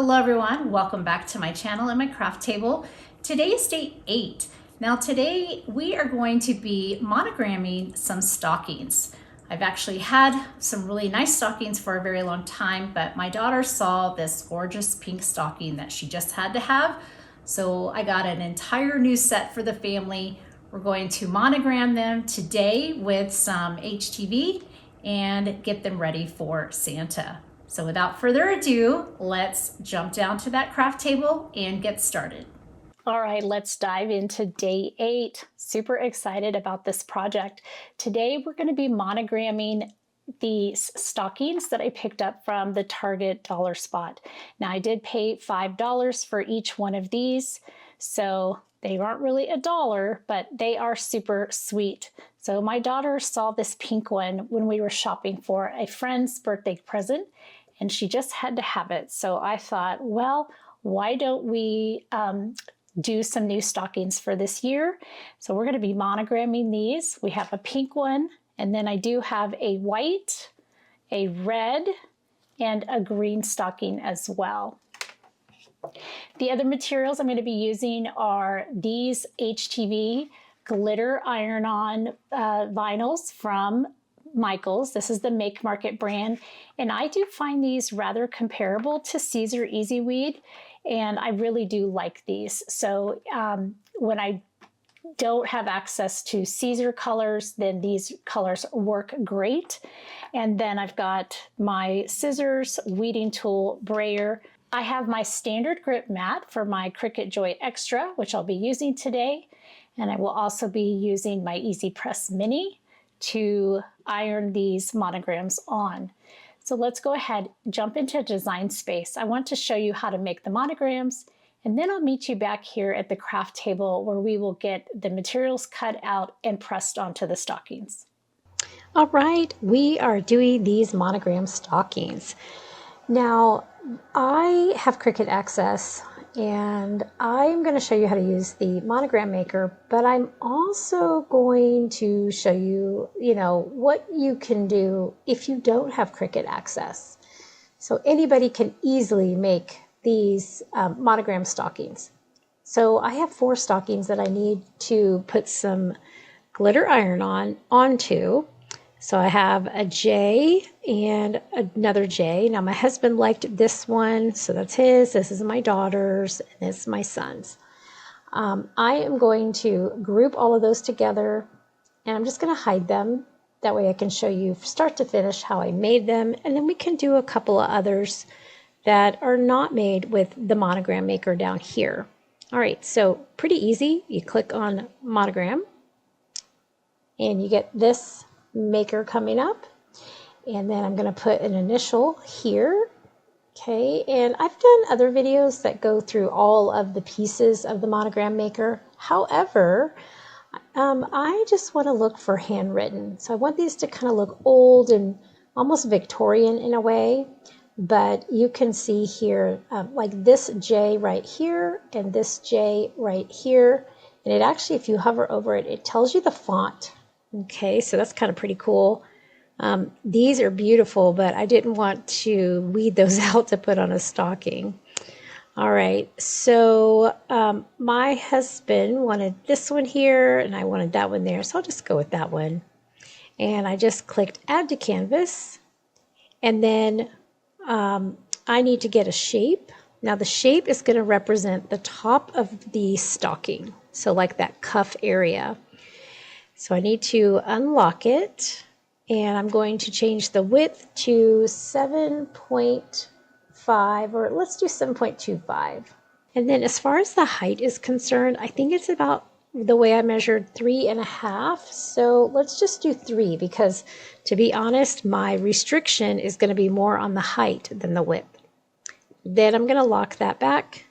Hello everyone, welcome back to my channel and my craft table. Today is day 8. Now today we are going to be monogramming some stockings. I've actually had some really nice stockings for a very long time, but my daughter saw this gorgeous pink stocking that she just had to have. So I got an entire new set for the family. We're going to monogram them today with some HTV and get them ready for Santa. So without further ado, let's jump down to that craft table and get started. All right, let's dive into day 8. Super excited about this project. Today we're going to be monogramming these stockings that I picked up from the Target dollar spot. Now I did pay $5 for each one of these, so they aren't really $1, but they are super sweet. So my daughter saw this pink one when we were shopping for a friend's birthday present, and she just had to have it. So I thought, well, why don't we do some new stockings for this year? So we're going to be monogramming these. We have a pink one, and then I do have a white, a red, and a green stocking as well. The other materials I'm going to be using are these HTV glitter iron-on vinyls from Michaels. This is the Make Market brand, and I do find these rather comparable to Caesar Easy Weed, and I really do like these. So when I don't have access to Caesar colors, then these colors work great. And then I've got my scissors, weeding tool, brayer. I have my standard grip mat for my Cricut Joy Extra, which I'll be using today, and I will also be using my Easy Press Mini to iron these monograms on. So let's go ahead, jump into design space. I want to show you how to make the monograms, and then I'll meet you back here at the craft table where we will get the materials cut out and pressed onto the stockings. All right, we are doing these monogram stockings. Now, I have Cricut access, and I'm going to show you how to use the monogram maker, but I'm also going to show you, what you can do if you don't have Cricut access. So anybody can easily make these monogram stockings. So I have 4 stockings that I need to put some glitter iron onto. So I have a J and another J. Now my husband liked this one, so that's his. This is my daughter's, and this is my son's. I am going to group all of those together, and I'm just going to hide them. That way I can show you start to finish how I made them, and then we can do a couple of others that are not made with the monogram maker down here. All right, so pretty easy. You click on monogram, and you get this maker coming up, and then I'm going to put an initial here. Okay, and I've done other videos that go through all of the pieces of the monogram maker. However, I just want to look for handwritten, so I want these to kind of look old and almost Victorian in a way. But you can see here like this J right here and this J right here, and it actually, if you hover over it, it tells you the font. Okay, so that's kind of pretty cool. These are beautiful, but I didn't want to weed those out to put on a stocking. All right, so my husband wanted this one here, and I wanted that one there, so I'll just go with that one. And I just clicked Add to Canvas, and then I need to get a shape. Now the shape is going to represent the top of the stocking, so like that cuff area. So I need to unlock it, and I'm going to change the width to 7.5, or let's do 7.25. And then as far as the height is concerned, I think it's about the way I measured 3.5. So let's just do 3, because to be honest, my restriction is going to be more on the height than the width. Then I'm going to lock that back,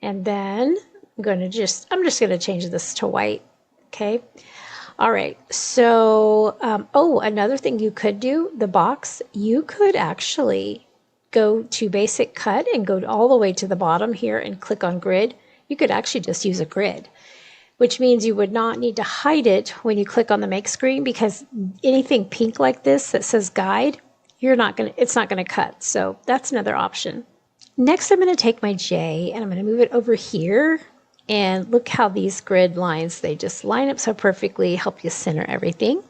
and then I'm just going to change this to white. Okay. All right, so, another thing you could do, the box, you could actually go to Basic Cut and go all the way to the bottom here and click on Grid. You could actually just use a grid, which means you would not need to hide it when you click on the Make screen, because anything pink like this that says Guide, it's not going to cut. So that's another option. Next, I'm going to take my J and I'm going to move it over here. And look how these grid lines, they just line up so perfectly, help you center everything.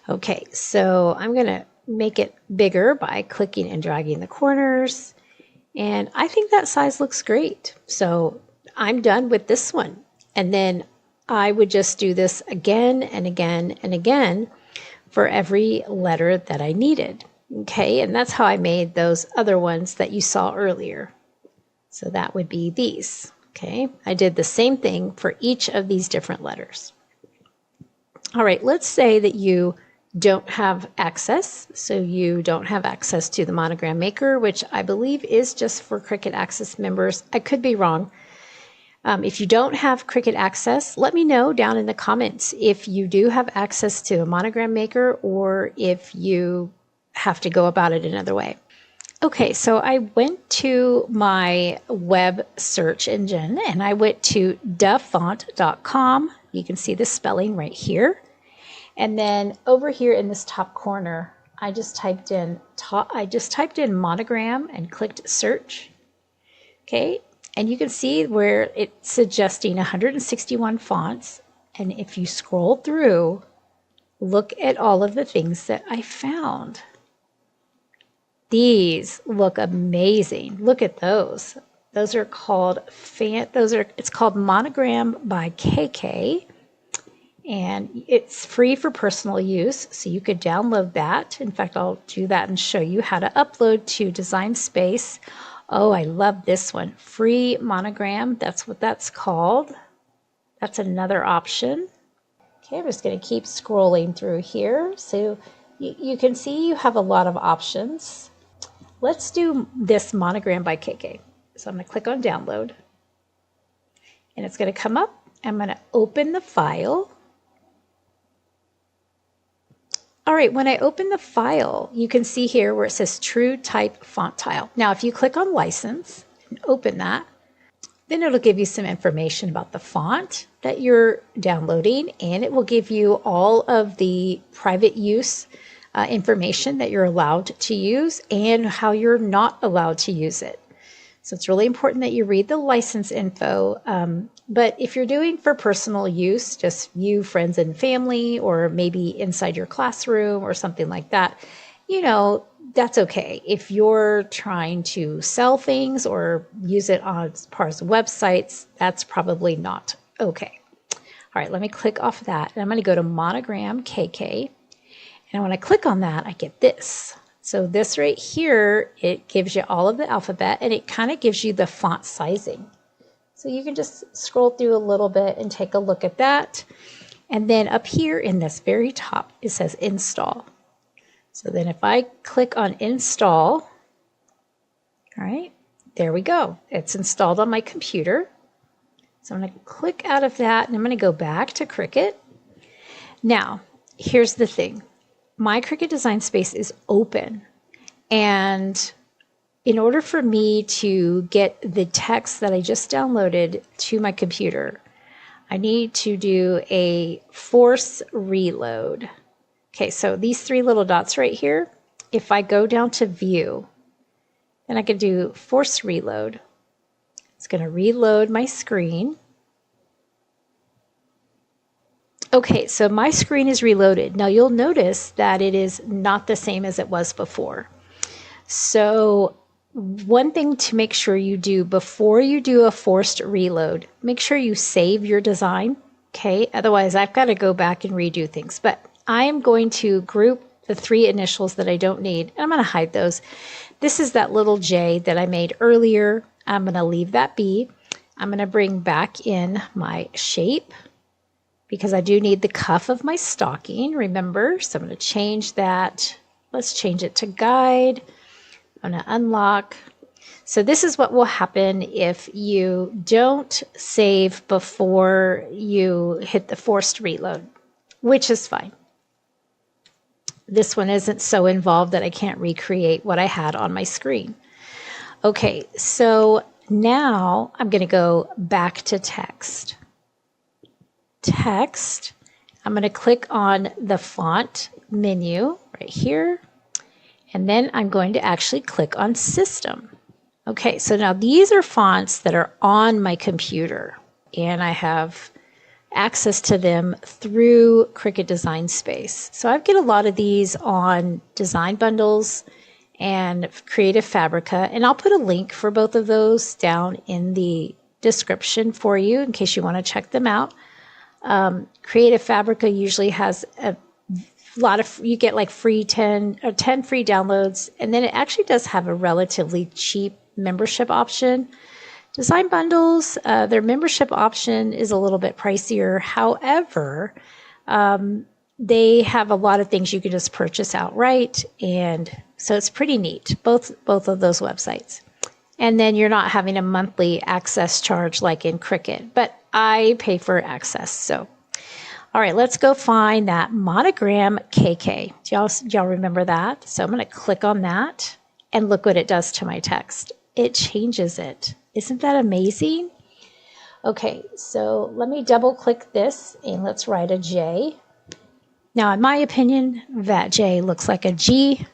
Okay, so I'm going to make it bigger by clicking and dragging the corners. And I think that size looks great. So I'm done with this one. And then I would just do this again and again and again for every letter that I needed. Okay, and that's how I made those other ones that you saw earlier. So that would be these. Okay, I did the same thing for each of these different letters. All right, let's say that you don't have access. So you don't have access to the Monogram Maker, which I believe is just for Cricut Access members. I could be wrong. If you don't have Cricut Access, let me know down in the comments if you do have access to a Monogram Maker or if you have to go about it another way. Okay, so I went to my web search engine and I went to dafont.com. You can see the spelling right here. And then over here in this top corner, I just typed in monogram and clicked search. Okay, and you can see where it's suggesting 161 fonts. And if you scroll through, look at all of the things that I found. These look amazing. Look at those. Those are called it's called Monogram by KK. And it's free for personal use, so you could download that. In fact, I'll do that and show you how to upload to Design Space. Oh, I love this one. Free Monogram, that's what that's called. That's another option. Okay, I'm just going to keep scrolling through here. So you can see you have a lot of options. Let's do this Monogram by KK. So I'm going to click on download. And it's going to come up. I'm going to open the file. All right, when I open the file, you can see here where it says True Type Font Tile. Now, if you click on License and open that, then it'll give you some information about the font that you're downloading, and it will give you all of the private use information that you're allowed to use and how you're not allowed to use it. So it's really important that you read the license info. But if you're doing for personal use, just you, friends, and family, or maybe inside your classroom or something like that, you know, that's okay. If you're trying to sell things or use it as part of websites, that's probably not okay. All right, let me click off that. And I'm going to go to Monogram KK. And when I click on that, I get this. So this right here, it gives you all of the alphabet and it kind of gives you the font sizing. So you can just scroll through a little bit and take a look at that. And then up here in this very top, it says install. So then if I click on install, all right, there we go. It's installed on my computer. So I'm going to click out of that and I'm going to go back to Cricut. Now, here's the thing. My Cricut Design Space is open, and in order for me to get the text that I just downloaded to my computer, I need to do a force reload. Okay, so these three little dots right here, if I go down to view, then I can do force reload. It's going to reload my screen. Okay, so my screen is reloaded. Now you'll notice that it is not the same as it was before. So one thing to make sure you do before you do a forced reload, make sure you save your design, okay? Otherwise I've got to go back and redo things. But I am going to group the three initials that I don't need, and I'm going to hide those. This is that little J that I made earlier. I'm going to leave that be. I'm going to bring back in my shape, because I do need the cuff of my stocking, remember? So I'm going to change that. Let's change it to guide. I'm going to unlock. So this is what will happen if you don't save before you hit the forced reload, which is fine. This one isn't so involved that I can't recreate what I had on my screen. Okay, so now I'm going to go back to text. Text, I'm going to click on the font menu right here, and then I'm going to actually click on system. Okay, so now these are fonts that are on my computer, and I have access to them through Cricut Design Space. So I get a lot of these on Design Bundles and Creative Fabrica, and I'll put a link for both of those down in the description for you in case you want to check them out. Creative Fabrica usually has a lot of, you get like free 10 free downloads, and then it actually does have a relatively cheap membership option. Design Bundles, their membership option is a little bit pricier. However, they have a lot of things you can just purchase outright, and so it's pretty neat, both of those websites. And then you're not having a monthly access charge like in Cricut, but I pay for access. So, all right, let's go find that Monogram KK. Do y'all remember that? So I'm going to click on that, and look what it does to my text. It changes it. Isn't that amazing? Okay, so let me double click this, and let's write a J. Now, in my opinion, that J looks like a G.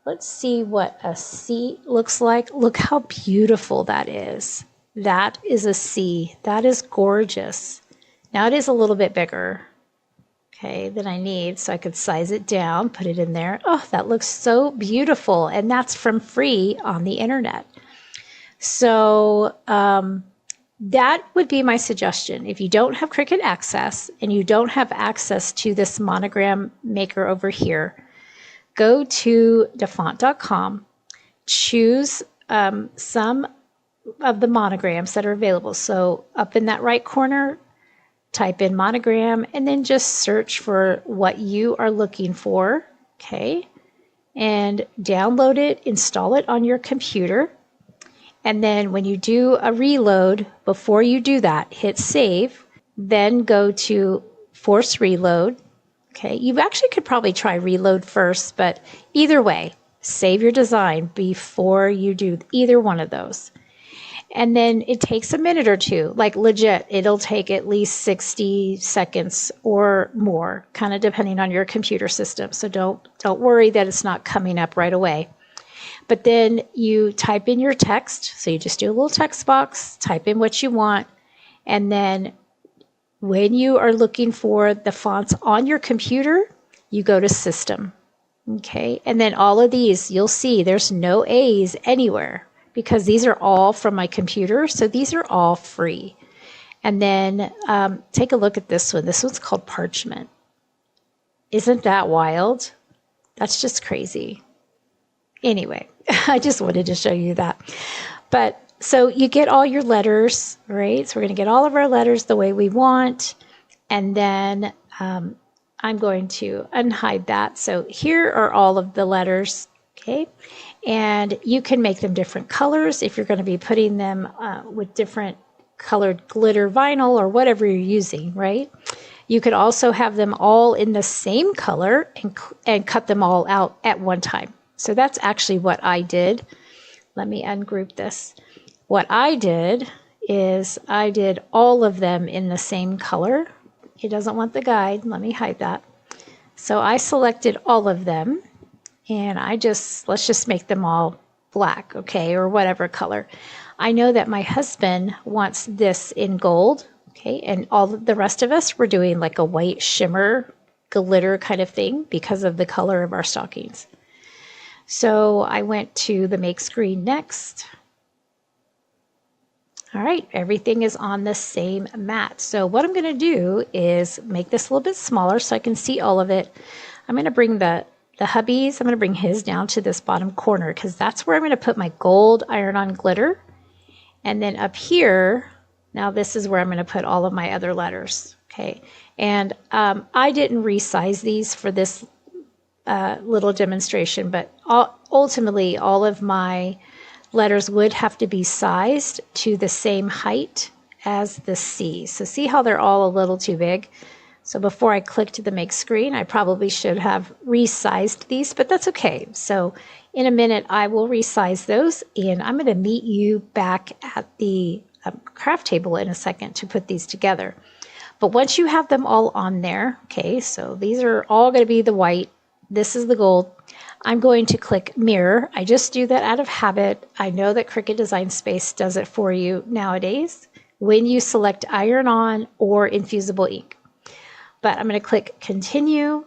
Let's see what a C looks like. Look how beautiful that is. That is a C. That is gorgeous. Now it is a little bit bigger, okay, than I need, so I could size it down, put it in there. Oh, that looks so beautiful, and that's from free on the internet. So that would be my suggestion. If you don't have Cricut access and you don't have access to this monogram maker over here, go to dafont.com, choose some of the monograms that are available. So up in that right corner, type in monogram, and then just search for what you are looking for, okay? And download it, install it on your computer. And then when you do a reload, before you do that, hit save, then go to force reload. Okay, you actually could probably try reload first, but either way, save your design before you do either one of those. And then it takes a minute or two, like legit, it'll take at least 60 seconds or more, kind of depending on your computer system. So don't worry that it's not coming up right away. But then you type in your text. So you just do a little text box, type in what you want, and then when you are looking for the fonts on your computer, you go to System, okay? And then all of these, you'll see there's no A's anywhere because these are all from my computer, so these are all free. And then take a look at this one. This one's called Parchment. Isn't that wild? That's just crazy. Anyway, I just wanted to show you that. But so you get all your letters, right? So we're going to get all of our letters the way we want. And then I'm going to unhide that. So here are all of the letters, okay? And you can make them different colors if you're going to be putting them with different colored glitter vinyl or whatever you're using, right? You could also have them all in the same color and cut them all out at one time. So that's actually what I did. Let me ungroup this. What I did is I did all of them in the same color. It doesn't want the guide. Let me hide that. So I selected all of them, and let's just make them all black, okay, or whatever color. I know that my husband wants this in gold, okay, and all the rest of us were doing like a white shimmer glitter kind of thing because of the color of our stockings. So I went to the make screen next. All right, everything is on the same mat. So what I'm going to do is make this a little bit smaller so I can see all of it. I'm going to bring the hubbies, I'm going to bring his down to this bottom corner because that's where I'm going to put my gold iron-on glitter. And then up here, now this is where I'm going to put all of my other letters, okay? And I didn't resize these for this little demonstration, but ultimately all of my letters would have to be sized to the same height as the C. So see how they're all a little too big? So before I clicked the make screen, I probably should have resized these, but that's okay. So in a minute, I will resize those, and I'm going to meet you back at the craft table in a second to put these together. But once you have them all on there, okay, so these are all going to be the white. This is the gold. I'm going to click mirror. I just do that out of habit. I know that Cricut Design Space does it for you nowadays when you select iron on or infusible ink. But I'm going to click continue.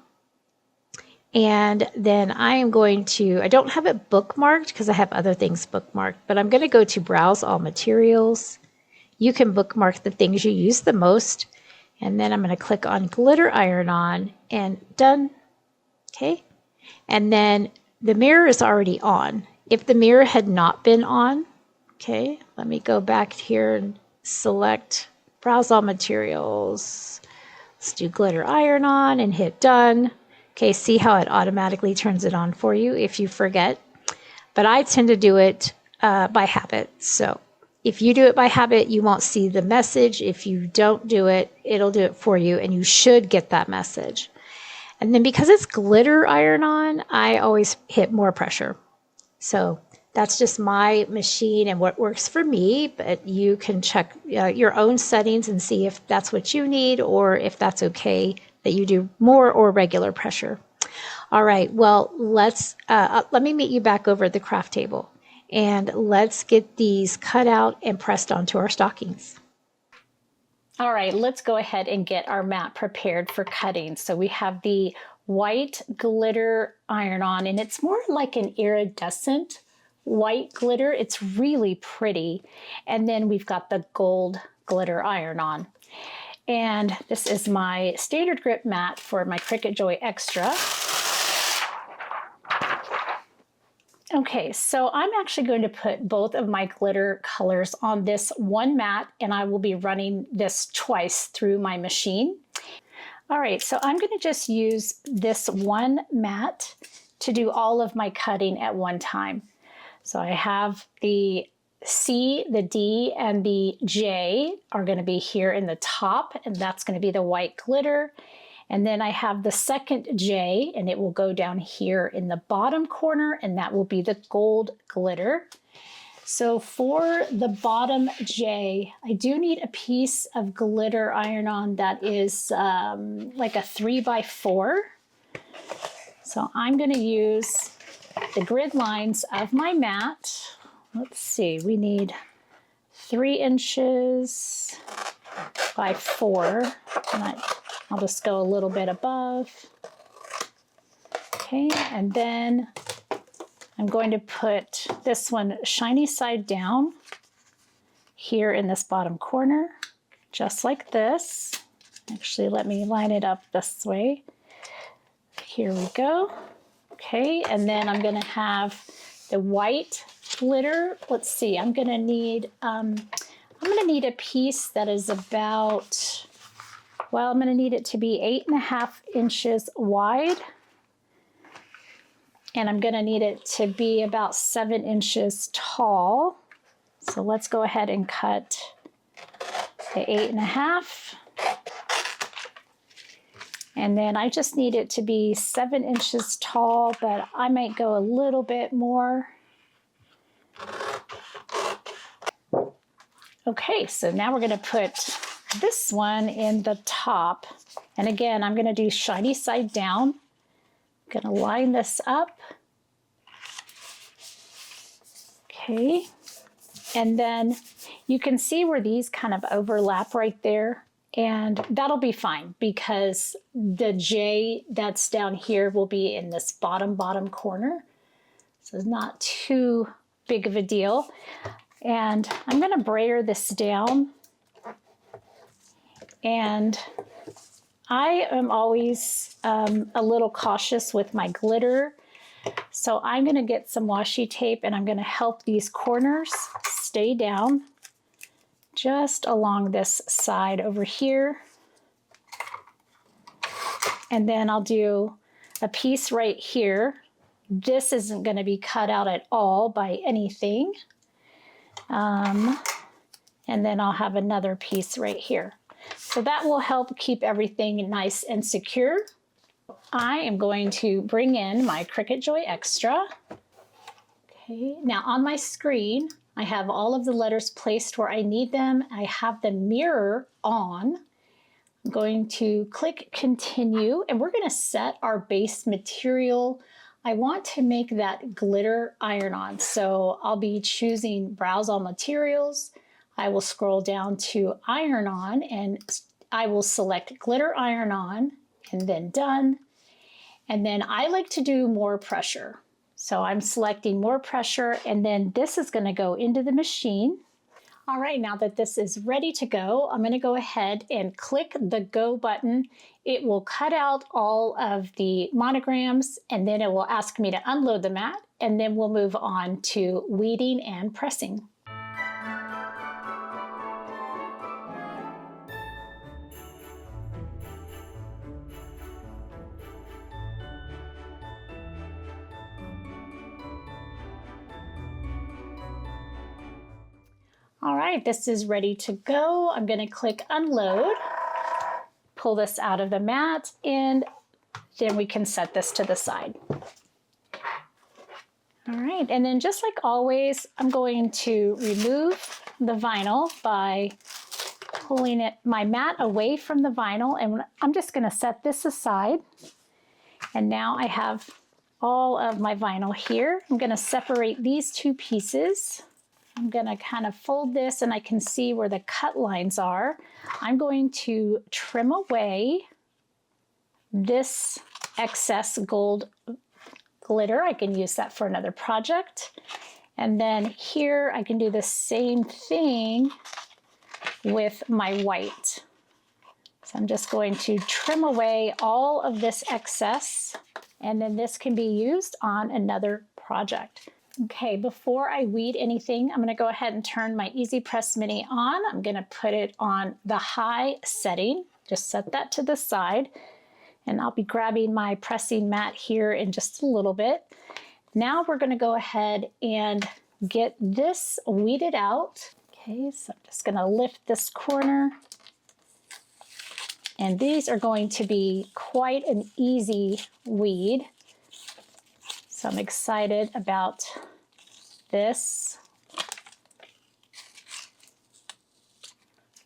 And then I am going to, I don't have it bookmarked because I have other things bookmarked, but I'm going to go to browse all materials. You can bookmark the things you use the most. And then I'm going to click on glitter iron on and done. Okay. And then the mirror is already on. If the mirror had not been on, okay, let me go back here and select browse all materials. Let's do glitter iron on and hit done. Okay, see how it automatically turns it on for you if you forget. But I tend to do it by habit. So if you do it by habit, you won't see the message. If you don't do it, it'll do it for you, and you should get that message. And then because it's glitter iron on, I always hit more pressure. So that's just my machine and what works for me, but you can check your own settings and see if that's what you need or if that's okay that you do more or regular pressure. All right, well, let me meet you back over at the craft table and let's get these cut out and pressed onto our stockings. All right, let's go ahead and get our mat prepared for cutting. So we have the white glitter iron on, and it's more like an iridescent white glitter. It's really pretty. And then we've got the gold glitter iron on. And this is my standard grip mat for my Cricut Joy Extra. Okay, so I'm actually going to put both of my glitter colors on this one mat, and I will be running this twice through my machine. All right, so I'm going to just use this one mat to do all of my cutting at one time. So I have the C, the D, and the J are going to be here in the top, and that's going to be the white glitter. And then I have the second J, and it will go down here in the bottom corner, and that will be the gold glitter. So for the bottom J, I do need a piece of glitter iron-on that is like a 3x4. So I'm going to use the grid lines of my mat. Let's see, we need 3 inches by 4. And I'll just go a little bit above. Okay, and then I'm going to put this one shiny side down here in this bottom corner, just like this. Actually, let me line it up this way. Here we go. Okay, and then I'm going to have the white glitter. Let's see, I'm going to need a piece that is about, well, I'm going to need it to be 8.5 inches wide. And I'm going to need it to be about 7 inches tall. So let's go ahead and cut the 8.5. And then I just need it to be 7 inches tall, but I might go a little bit more. Okay, so now we're going to put this one in the top. And again, I'm going to do shiny side down. I'm going to line this up. Okay, and then you can see where these kind of overlap right there. And that'll be fine because the J that's down here will be in this bottom corner. So it's not too big of a deal. And I'm going to brayer this down. And I am always a little cautious with my glitter. So I'm going to get some washi tape and I'm going to help these corners stay down just along this side over here. And then I'll do a piece right here. This isn't going to be cut out at all by anything. And then I'll have another piece right here. So that will help keep everything nice and secure. I am going to bring in my Cricut Joy Extra. Okay, now on my screen, I have all of the letters placed where I need them. I have the mirror on. I'm going to click continue, and we're going to set our base material I want to make that glitter iron-on. So I'll be choosing Browse All Materials. I will scroll down to iron-on and I will select glitter iron-on and then done. And then I like to do more pressure. So I'm selecting more pressure, and then this is going to go into the machine. All right, now that this is ready to go, I'm going to go ahead and click the go button. It will cut out all of the monograms, and then it will ask me to unload the mat, and then we'll move on to weeding and pressing. All right, this is ready to go. I'm going to click unload, pull this out of the mat, and then we can set this to the side. All right, and then just like always, I'm going to remove the vinyl by pulling my mat away from the vinyl, and I'm just going to set this aside. And now I have all of my vinyl here. I'm going to separate these two pieces. I'm going to kind of fold this, and I can see where the cut lines are. I'm going to trim away this excess gold glitter. I can use that for another project. And then here I can do the same thing with my white. So I'm just going to trim away all of this excess, and then this can be used on another project. Okay, before I weed anything, I'm going to go ahead and turn my Easy Press Mini on. I'm going to put it on the high setting. Just set that to the side. And I'll be grabbing my pressing mat here in just a little bit. Now we're going to go ahead and get this weeded out. Okay, so I'm just going to lift this corner. And these are going to be quite an easy weed. So I'm excited about this.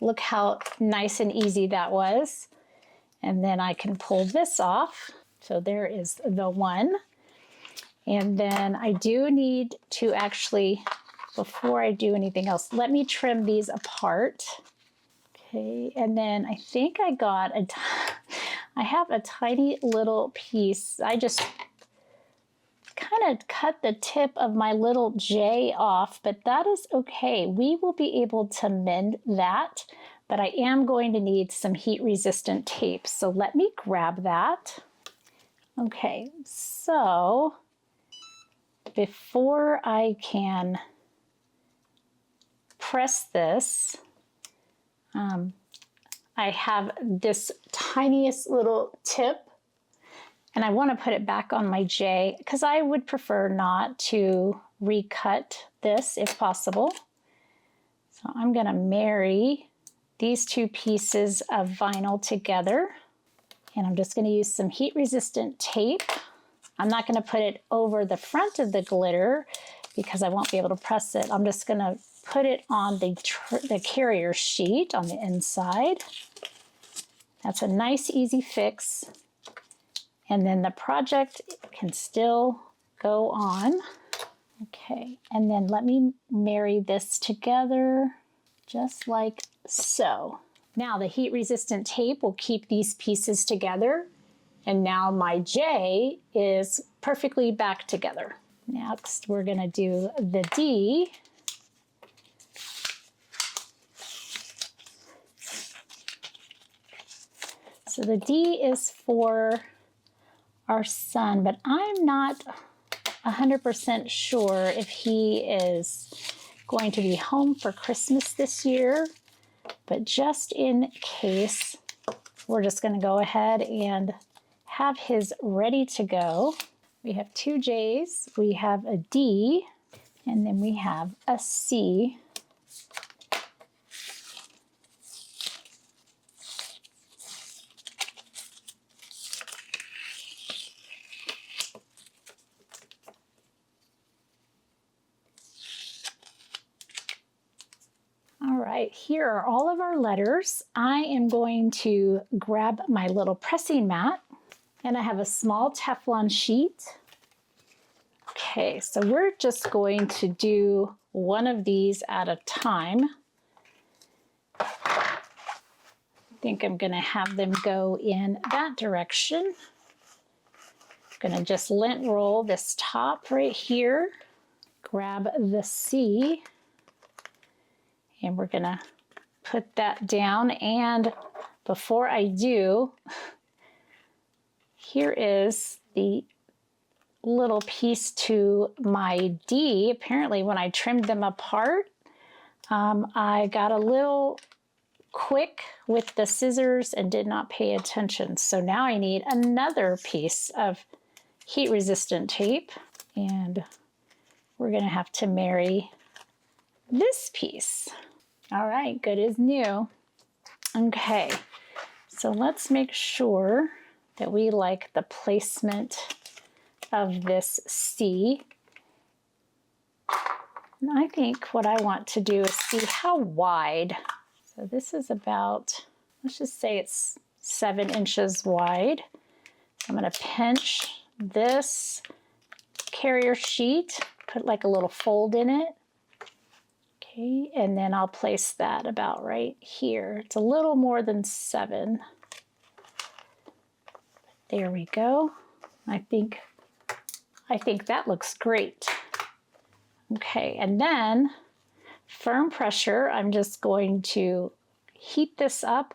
Look how nice and easy that was. And then I can pull this off. So there is the one. And then I do need to actually, before I do anything else, let me trim these apart. Okay, and then I think I got I have a tiny little piece. I just kind of cut the tip of my little J off, but that is okay. We will be able to mend that. But I am going to need some heat resistant tape. So let me grab that. Okay, so before I can press this, I have this tiniest little tip, and I want to put it back on my J because I would prefer not to recut this if possible. So I'm going to marry these two pieces of vinyl together, and I'm just going to use some heat resistant tape. I'm not going to put it over the front of the glitter because I won't be able to press it. I'm just going to put it on the carrier sheet on the inside. That's a nice easy fix, and then the project can still go on. Okay, and then let me marry this together just like so. Now the heat resistant tape will keep these pieces together, and now my J is perfectly back together. Next we're going to do the D. So the D is for our son, but I'm not 100% sure if he is going to be home for Christmas this year. But just in case, we're just going to go ahead and have his ready to go. We have two J's, we have a D, and then we have a C. All right, here are all of our letters. I am going to grab my little pressing mat, and I have a small Teflon sheet, Okay, so we're just going to do one of these at a time. I think I'm going to have them go in that direction. I'm going to just lint roll this top right here, grab the C, and we're going to put that down. And before I do, here is the little piece to my D. Apparently when I trimmed them apart, I got a little quick with the scissors and did not pay attention. So now I need another piece of heat resistant tape, and we're going to have to marry this piece. All right, good as new. Okay, so let's make sure that we like the placement of this C. And I think what I want to do is see how wide. So this is about, let's just say it's 7 inches wide. I'm going to pinch this carrier sheet, put like a little fold in it. Okay, and then I'll place that about right here. It's a little more than 7. There we go. I think that looks great. Okay, and then firm pressure, I'm just going to heat this up.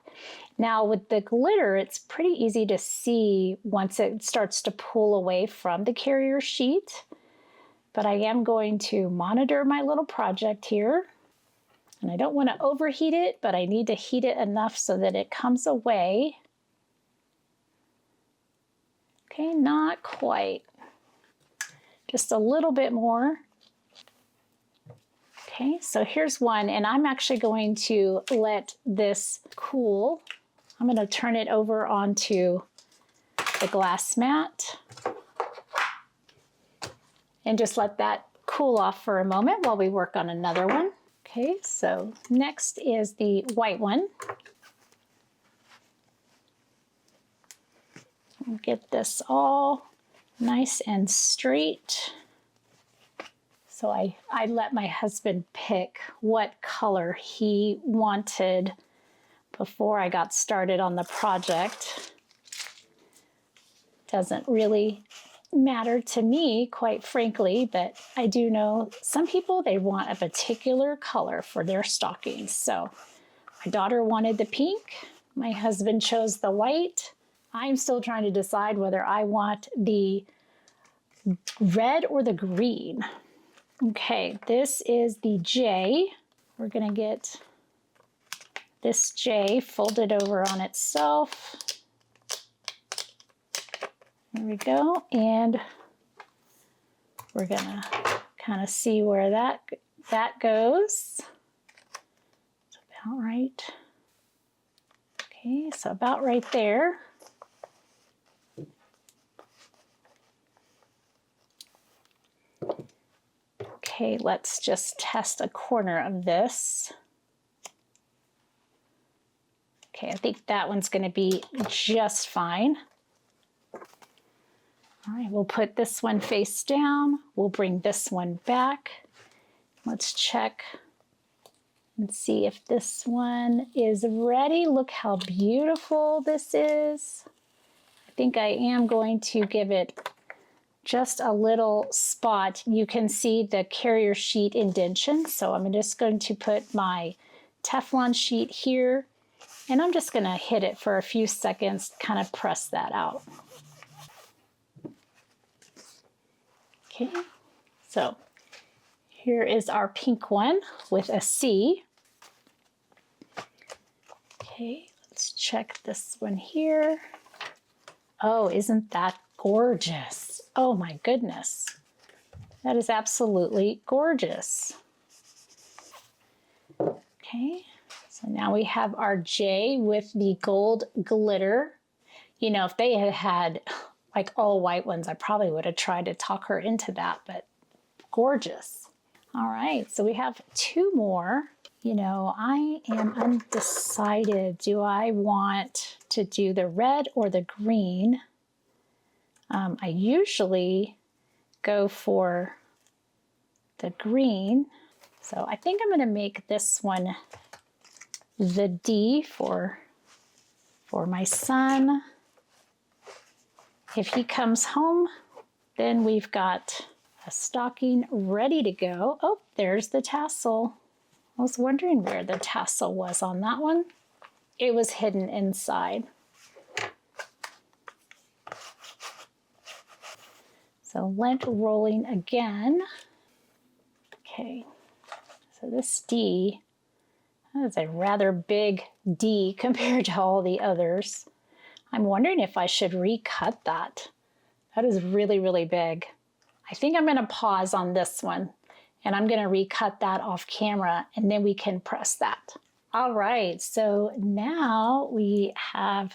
Now with the glitter, it's pretty easy to see once it starts to pull away from the carrier sheet. But I am going to monitor my little project here. And I don't want to overheat it, but I need to heat it enough so that it comes away. Okay, not quite. Just a little bit more. Okay, so here's one, and I'm actually going to let this cool. I'm going to turn it over onto the glass mat and just let that cool off for a moment while we work on another one. Okay, so next is the white one. We'll get this all nice and straight. So I let my husband pick what color he wanted before I got started on the project. Doesn't really matter to me, quite frankly, but I do know some people, they want a particular color for their stockings. So my daughter wanted the pink, my husband chose the white. I'm still trying to decide whether I want the red or the green. Okay, this is the J. We're gonna get this J folded over on itself. There we go, and we're gonna kind of see where that goes. It's about right. Okay, so about right there. Okay, let's just test a corner of this. Okay, I think that one's going to be just fine. All right, we'll put this one face down. We'll bring this one back. Let's check and see if this one is ready. Look how beautiful this is. I think I am going to give it just a little spot. You can see the carrier sheet indentation. So I'm just going to put my Teflon sheet here, and I'm just gonna hit it for a few seconds, kind of press that out. Okay, so here is our pink one with a C. Okay, let's check this one here. Oh, isn't that gorgeous? Oh my goodness. That is absolutely gorgeous. Okay, so now we have our J with the gold glitter. You know, if they had had like all white ones, I probably would have tried to talk her into that, but gorgeous. All right, so we have 2 more. You know, I am undecided. Do I want to do the red or the green? I usually go for the green. So I think I'm going to make this one the D for my son. If he comes home, then we've got a stocking ready to go. Oh, there's the tassel. I was wondering where the tassel was on that one. It was hidden inside. So lint rolling again. Okay, so this D, that is a rather big D compared to all the others. I'm wondering if I should recut that. That is really, really big. I think I'm going to pause on this one and I'm going to recut that off camera and then we can press that. All right, so now we have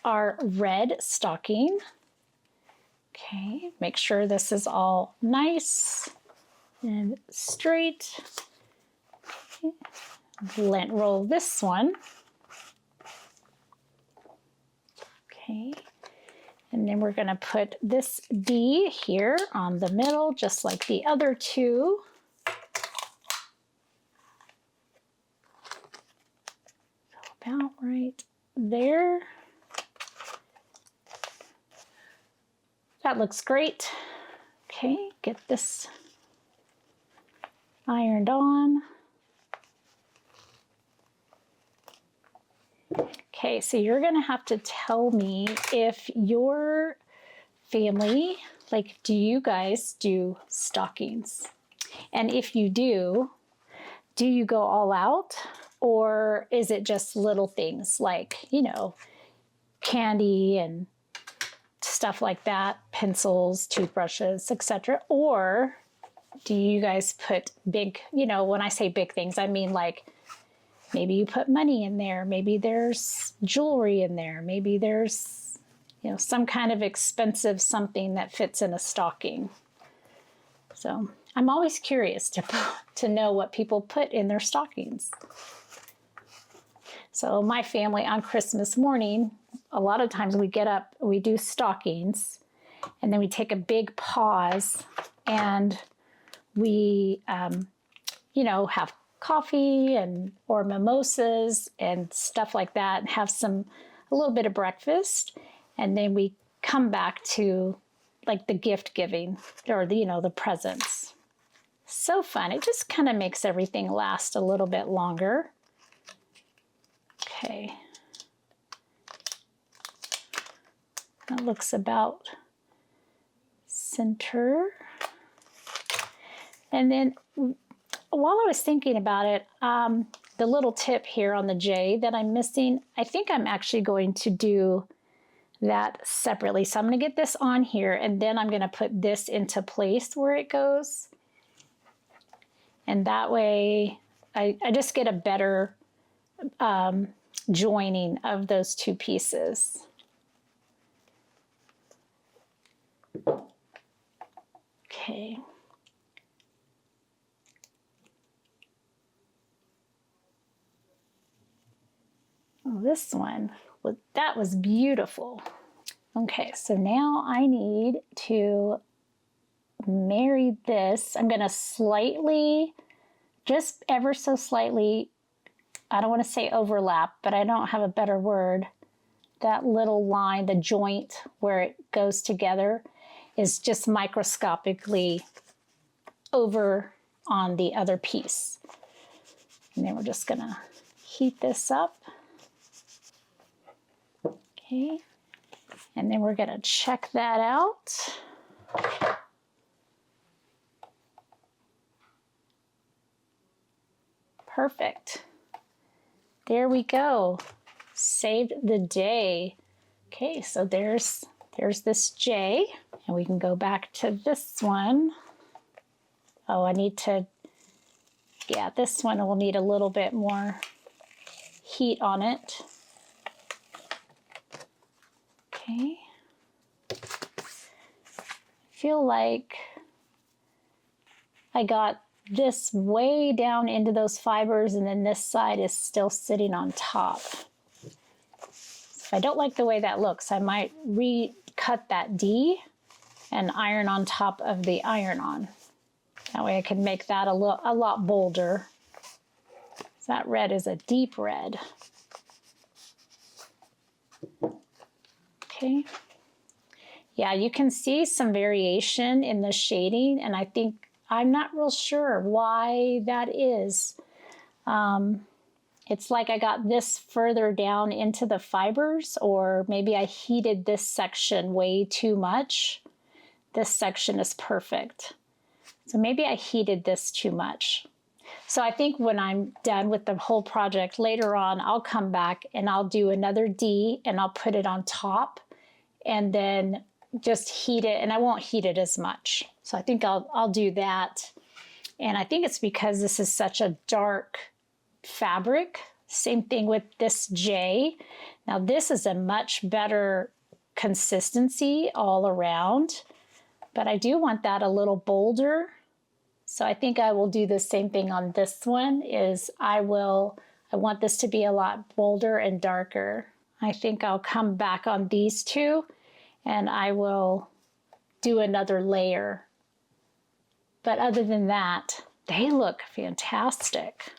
our red stocking. Okay, make sure this is all nice and straight. Okay. Lint roll this one. Okay, and then we're going to put this D here on the middle, just like the other two. So about right there. That looks great. Okay, get this ironed on. Okay, so you're gonna have to tell me if your family, like, do you guys do stockings? And if you do you go all out? Or is it just little things like, you know, candy and stuff like that, pencils, toothbrushes, etc.? Or do you guys put big, you know, when I say big things, I mean like maybe you put money in there, maybe there's jewelry in there, maybe there's, you know, some kind of expensive something that fits in a stocking. So I'm always curious to know what people put in their stockings. So my family on Christmas morning, a lot of times we get up, we do stockings, and then we take a big pause and we, you know, have coffee or mimosas and stuff like that, and have a little bit of breakfast, and then we come back to like the gift giving or the, you know, the presents. So fun. It just kind of makes everything last a little bit longer. Okay. That looks about center. And then while I was thinking about it, the little tip here on the J that I'm missing, I think I'm actually going to do that separately. So I'm going to get this on here and then I'm going to put this into place where it goes. And that way I just get a better joining of those two pieces. Okay. Oh, this one, that was beautiful. Okay, so now I need to marry this. I'm gonna slightly, just ever so slightly, I don't want to say overlap, but I don't have a better word. That little line, the joint where it goes together, is just microscopically over on the other piece. And then we're just gonna heat this up. Okay, and then we're gonna check that out. Perfect. There we go. Saved the day. Okay, so there's this J, and we can go back to this one. Oh, I need to, yeah, this one will need a little bit more heat on it. Okay. I feel like I got this way down into those fibers and then this side is still sitting on top. So if I don't like the way that looks, I might recut that D and iron on top of the iron-on. That way I can make that a lot bolder. That red is a deep red. Okay. Yeah, you can see some variation in the shading, and I think, I'm not real sure why that is. It's like I got this further down into the fibers, or maybe I heated this section way too much. This section is perfect. So maybe I heated this too much. So I think when I'm done with the whole project later on, I'll come back and I'll do another D and I'll put it on top and then just heat it, and I won't heat it as much. So I think I'll do that. And I think it's because this is such a dark fabric. Same thing with this J. Now this is a much better consistency all around, but I do want that a little bolder. So I think I will do the same thing on this one. I want this to be a lot bolder and darker. I think I'll come back on these two and I will do another layer. But other than that, they look fantastic.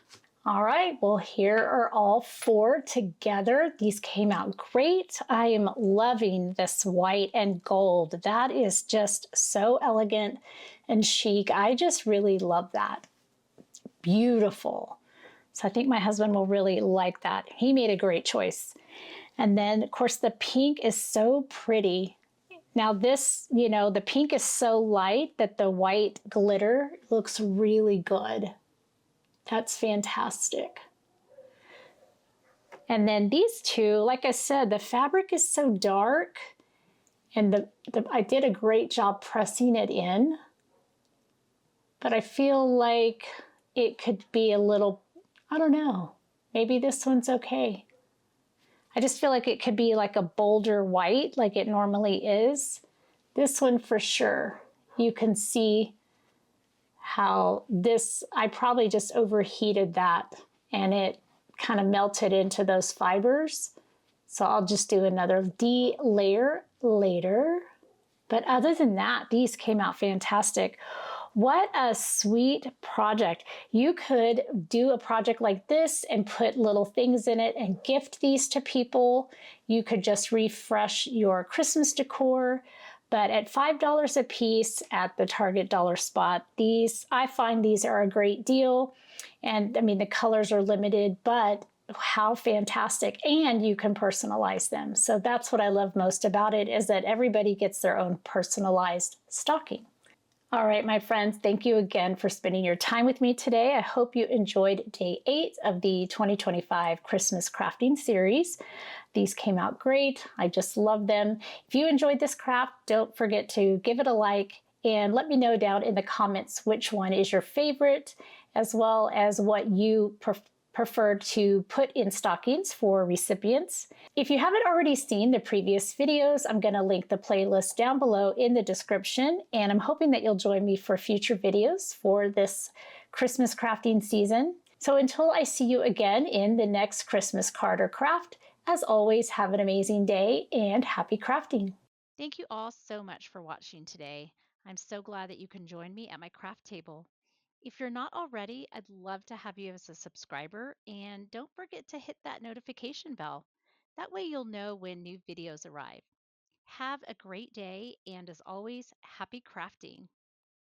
All right, well, here are all four together. These came out great. I am loving this white and gold. That is just so elegant and chic. I just really love that. It's beautiful. So I think my husband will really like that. He made a great choice. And then, of course, the pink is so pretty. Now this, the pink is so light that the white glitter looks really good. That's fantastic. And then these two, like I said, the fabric is so dark, and I did a great job pressing it in, but I feel like it could be a little, I don't know, maybe this one's okay. I just feel like it could be like a bolder white like it normally is. This one for sure. You can see how this, I probably just overheated that and it kind of melted into those fibers. So I'll just do another D layer later. But other than that, these came out fantastic. What a sweet project. You could do a project like this and put little things in it and gift these to people. You could just refresh your Christmas decor. But at $5 a piece at the Target dollar spot, I find these are a great deal. And I mean, the colors are limited, but how fantastic. And you can personalize them. So that's what I love most about it, is that everybody gets their own personalized stocking. All right, my friends, thank you again for spending your time with me today. I hope you enjoyed day 8 of the 2025 Christmas crafting series. These came out great. I just love them. If you enjoyed this craft, don't forget to give it a like and let me know down in the comments which one is your favorite, as well as what you prefer to put in stockings for recipients. If you haven't already seen the previous videos, I'm going to link the playlist down below in the description, and I'm hoping that you'll join me for future videos for this Christmas crafting season. So until I see you again in the next Christmas card or craft, as always, have an amazing day and happy crafting. Thank you all so much for watching today. I'm so glad that you can join me at my craft table. If you're not already, I'd love to have you as a subscriber, and don't forget to hit that notification bell. That way you'll know when new videos arrive. Have a great day, and as always, happy crafting.